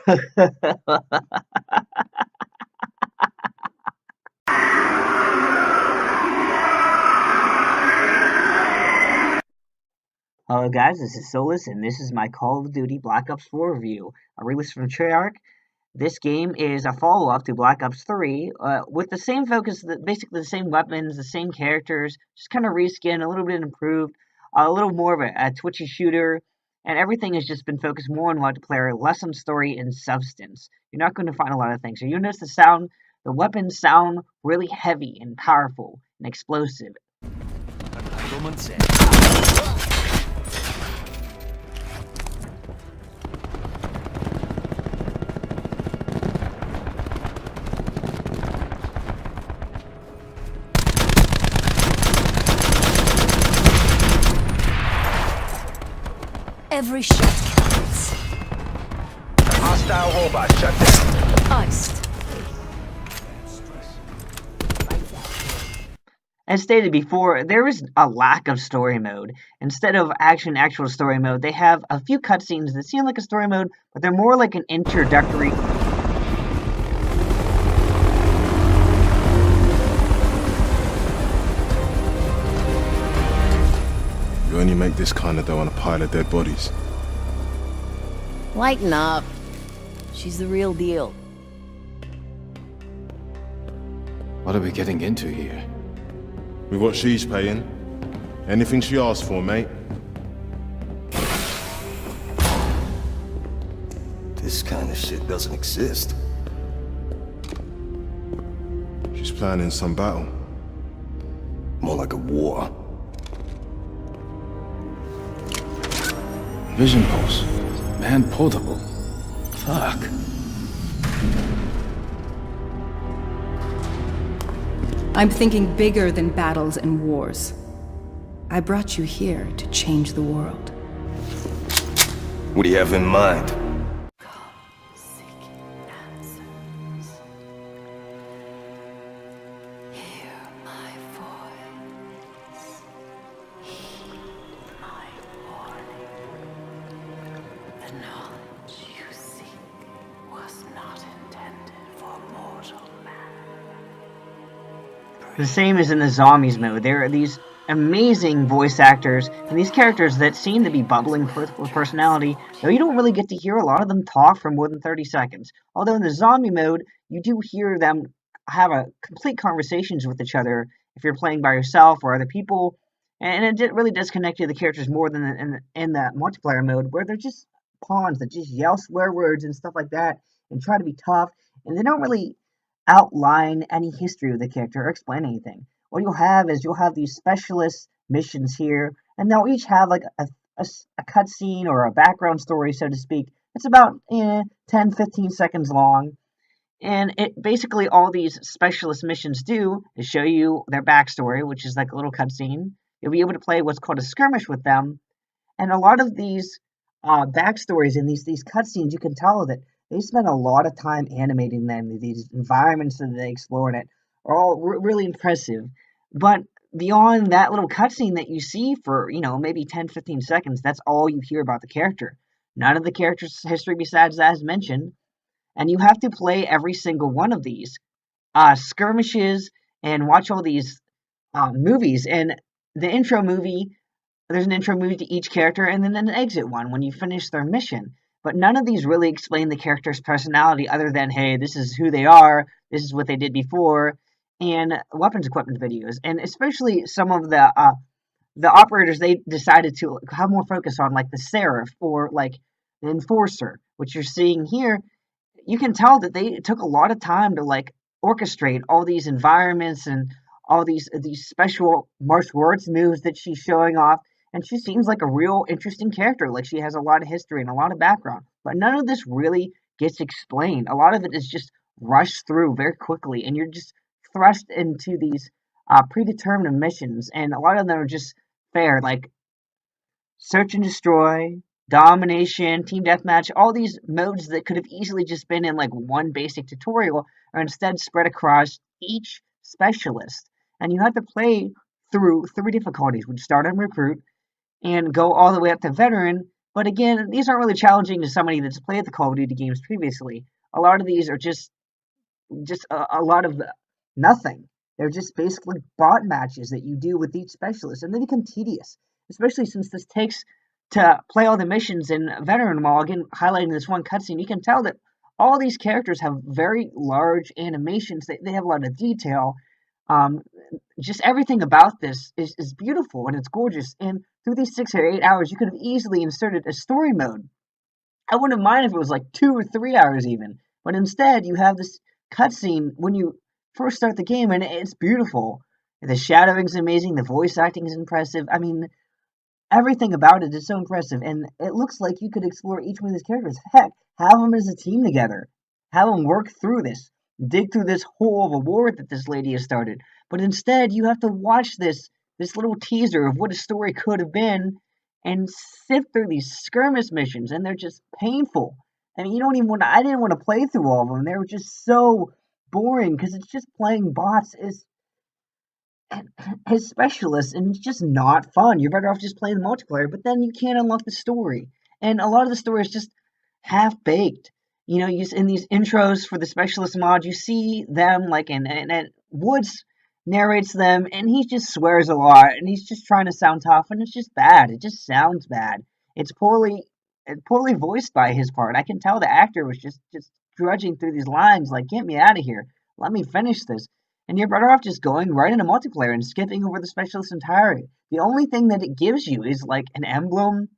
Hello guys, this is Solus, and this is my Call of Duty Black Ops 4 review. A release from Treyarch. This game is a follow-up to Black Ops 3, with the same focus, basically the same weapons, the same characters, just kind of reskin, a little bit improved, a little more of a twitchy shooter, and everything has just been focused more on multiplayer, less on story and substance. You're not going to find a lot of things. So you notice the weapons sound really heavy and powerful and explosive. Every shot counts. Hostile robot shut down. Iced. As stated before, there is a lack of story mode. Instead of actual story mode, they have a few cutscenes that seem like a story mode, but they're more like an introductory. You only make this kind of dough on a pile of dead bodies. Lighten up. She's the real deal. What are we getting into here? With what she's paying. Anything she asks for, mate. This kind of shit doesn't exist. She's planning some battle. More like a war. Vision pulse. Man portable. Fuck. I'm thinking bigger than battles and wars. I brought you here to change the world. What do you have in mind? The same as in the zombies mode. There are these amazing voice actors and these characters that seem to be bubbling with personality, though you don't really get to hear a lot of them talk for more than 30 seconds. Although in the zombie mode, you do hear them have a complete conversations with each other if you're playing by yourself or other people, and it really does connect to the characters more than in the multiplayer mode, where they're just pawns that just yell swear words and stuff like that and try to be tough, and they don't really outline any history of the character or explain anything. What you'll have these specialist missions here, and they'll each have like a cutscene or a background story, so to speak. It's about 10-15 seconds long, and it basically all these specialist missions do is show you their backstory, which is like a little cutscene. You'll be able to play what's called a skirmish with them, and a lot of these backstories and these cutscenes, you can tell that they spend a lot of time animating them. These environments that they explore in it are all really impressive. But beyond that little cutscene that you see for, maybe 10-15 seconds, that's all you hear about the character. None of the character's history besides as mentioned. And you have to play every single one of these skirmishes and watch all these movies. And the intro movie, there's an intro movie to each character and then an exit one when you finish their mission. But none of these really explain the character's personality other than, hey, this is who they are, this is what they did before, and weapons equipment videos. And especially some of the operators, they decided to have more focus on, like the Seraph or like the Enforcer, which you're seeing here. You can tell that they took a lot of time to like orchestrate all these environments and all these special martial arts moves that she's showing off. And she seems like a real interesting character. Like she has a lot of history and a lot of background. But none of this really gets explained. A lot of it is just rushed through very quickly. And you're just thrust into these predetermined missions. And a lot of them are just fair. Like search and destroy, domination, team deathmatch. All these modes that could have easily just been in like one basic tutorial are instead spread across each specialist. And you have to play through 3 difficulties. Which start on recruit and go all the way up to veteran, But again, these aren't really challenging to somebody that's played the Call of Duty games previously. A lot of these are just a lot of nothing. They're just basically bot matches that you do with each specialist, and they become tedious, especially since this takes to play all the missions in Veteran Mall. Again, highlighting this one cutscene, you can tell that all these characters have very large animations. They have a lot of detail. Um, just everything about this is beautiful and it's gorgeous. And through these 6 or 8 hours, you could have easily inserted a story mode. I wouldn't mind if it was like 2 or 3 hours even. But instead, you have this cutscene when you first start the game, and it's beautiful. The shadowing is amazing. The voice acting is impressive. I mean, everything about it is so impressive, and it looks like you could explore each one of these characters. Heck, have them as a team together. Have them work through this. Dig through this hole of a war that this lady has started. But instead, you have to watch this little teaser of what a story could have been and sift through these skirmish missions, and they're just painful. I mean, you don't even want to, I didn't want to play through all of them. They were just so boring because it's just playing bots as specialists, and it's just not fun. You're better off just playing the multiplayer, but then you can't unlock the story. And a lot of the story is just half baked. You know, in these intros for the specialist mod, you see them like and Woods narrates them, and he just swears a lot, and he's just trying to sound tough, and it's just bad. It just sounds bad. It's poorly voiced by his part. I can tell the actor was just drudging through these lines, like, get me out of here. Let me finish this. And you're better off just going right into multiplayer and skipping over the specialist entirely. The only thing that it gives you is like an emblem,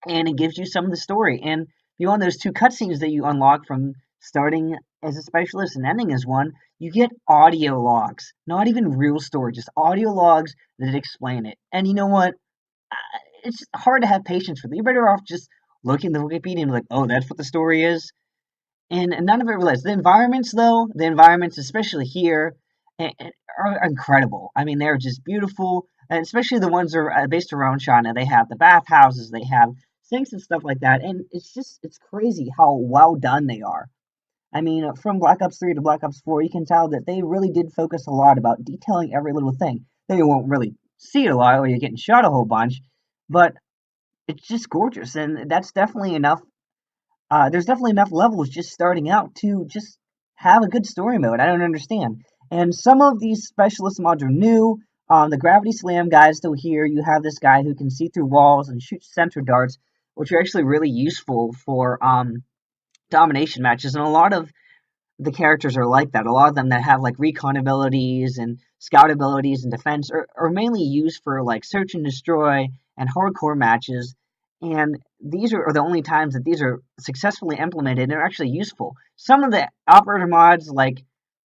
and it gives you some of the story. And beyond those two cutscenes that you unlock from starting as a specialist and ending as one, you get audio logs. Not even real story, just audio logs that explain it. And you know what? It's hard to have patience for that. You're better off just looking at the Wikipedia and be like, oh, that's what the story is. And none of it relates. The environments, though, especially here, are incredible. I mean, they're just beautiful, and especially the ones that are based around China. They have the bathhouses, they have sinks and stuff like that, and it's crazy how well done they are. I mean, from Black Ops 3 to Black Ops 4, you can tell that they really did focus a lot about detailing every little thing. Then you won't really see it a lot, or you're getting shot a whole bunch, but it's just gorgeous, and that's definitely enough. There's definitely enough levels just starting out to just have a good story mode. I don't understand. And some of these specialist mods are new. The Gravity Slam guy is still here. You have this guy who can see through walls and shoot center darts, which are actually really useful for domination matches. And a lot of the characters are like that. A lot of them that have like recon abilities and scout abilities and defense are mainly used for like search and destroy and hardcore matches. And these are the only times that these are successfully implemented and are actually useful. Some of the operator mods, like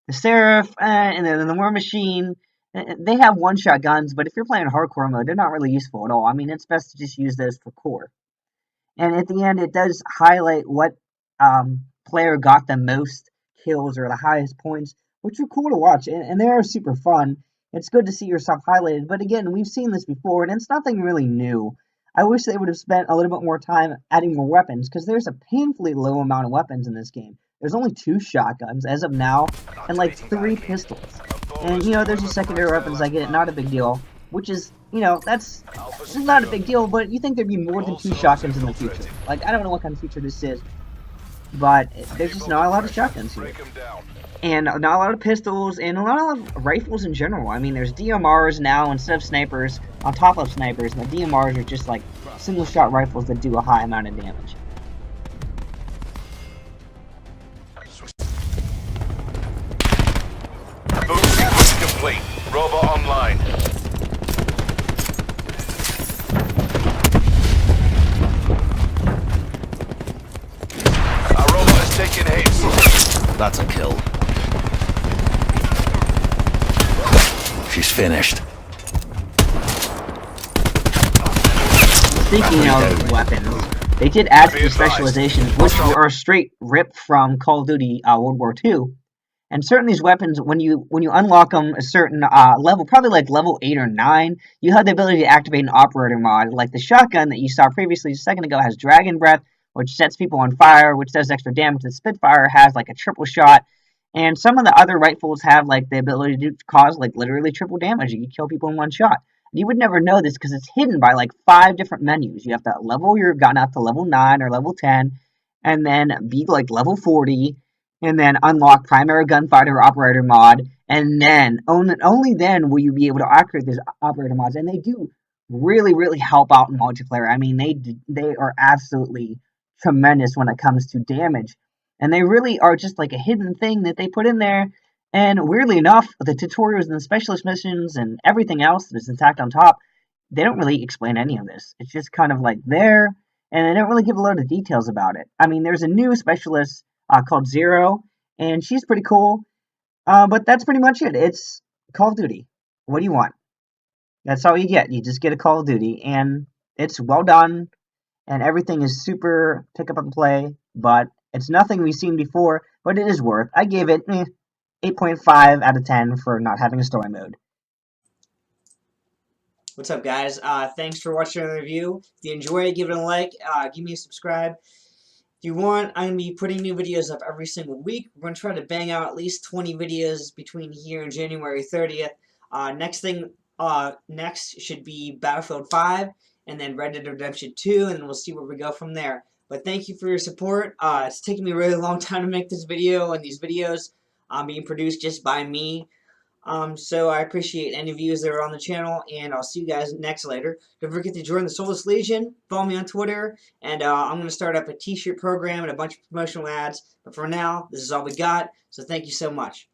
the Seraph and then the War Machine, they have one-shot guns, but if you're playing hardcore mode, they're not really useful at all. I mean, it's best to just use those for core. And at the end, it does highlight what player got the most kills or the highest points, which are cool to watch, and they are super fun. It's good to see yourself highlighted, but again, we've seen this before, and it's nothing really new. I wish they would have spent a little bit more time adding more weapons, because there's a painfully low amount of weapons in this game. There's only 2 shotguns as of now, and like 3 pistols. And, you know, there's just secondary weapons, I get it, not a big deal. Which is, you know, that's not a big deal, but you think there'd be more than 2 shotguns in the future. Like, I don't know what kind of future this is, but there's just not a lot of shotguns here. And not a lot of pistols, and a lot of rifles in general. I mean, there's DMRs now instead of snipers, on top of snipers, and the DMRs are just like single-shot rifles that do a high amount of damage. Boot sequence complete. Robot online. Our robot is taking hits. That's a kill. She's finished. Speaking of weapons, they did add to the specializations, which are straight ripped from Call of Duty World War II. And certain these weapons, when you unlock them a certain level, probably like level 8 or 9, you have the ability to activate an operator mod. Like the shotgun that you saw previously a second ago has Dragon Breath, which sets people on fire, which does extra damage. The Spitfire has like a triple shot. And some of the other rifles have like the ability to cause like literally triple damage. You can kill people in one shot. You would never know this because it's hidden by like 5 different menus. You have to level your gun up to level 9 or level 10, and then be like level 40, and then unlock primary gunfighter operator mod, and then only then will you be able to activate these operator mods. And they do really help out in multiplayer. I mean, they are absolutely tremendous when it comes to damage, and they really are just like a hidden thing that they put in there. And weirdly enough, the tutorials and the specialist missions and everything else that's intact on top, they don't really explain any of this. It's just kind of like there, and they don't really give a lot of details about it. I mean, there's a new specialist called Zero, and she's pretty cool. But that's pretty much it. It's Call of Duty. What do you want? That's all you get. You just get a Call of Duty, and it's well done, and everything is super pick up and play. But it's nothing we've seen before. But it is worth. I gave it 8.5 out of 10 for not having a story mode. What's up, guys? Thanks for watching the review. If you enjoy it, give it a like. Give me a subscribe. If you want, I'm going to be putting new videos up every single week. We're going to try to bang out at least 20 videos between here and January 30th. Next should be Battlefield 5, and then Red Dead Redemption 2, and we'll see where we go from there. But thank you for your support. It's taken me a really long time to make this video, and these videos being produced just by me. So I appreciate any views that are on the channel, and I'll see you guys later. Don't forget to join the Seouless Legion, follow me on Twitter, and I'm going to start up a t-shirt program and a bunch of promotional ads. But for now, this is all we got, so thank you so much.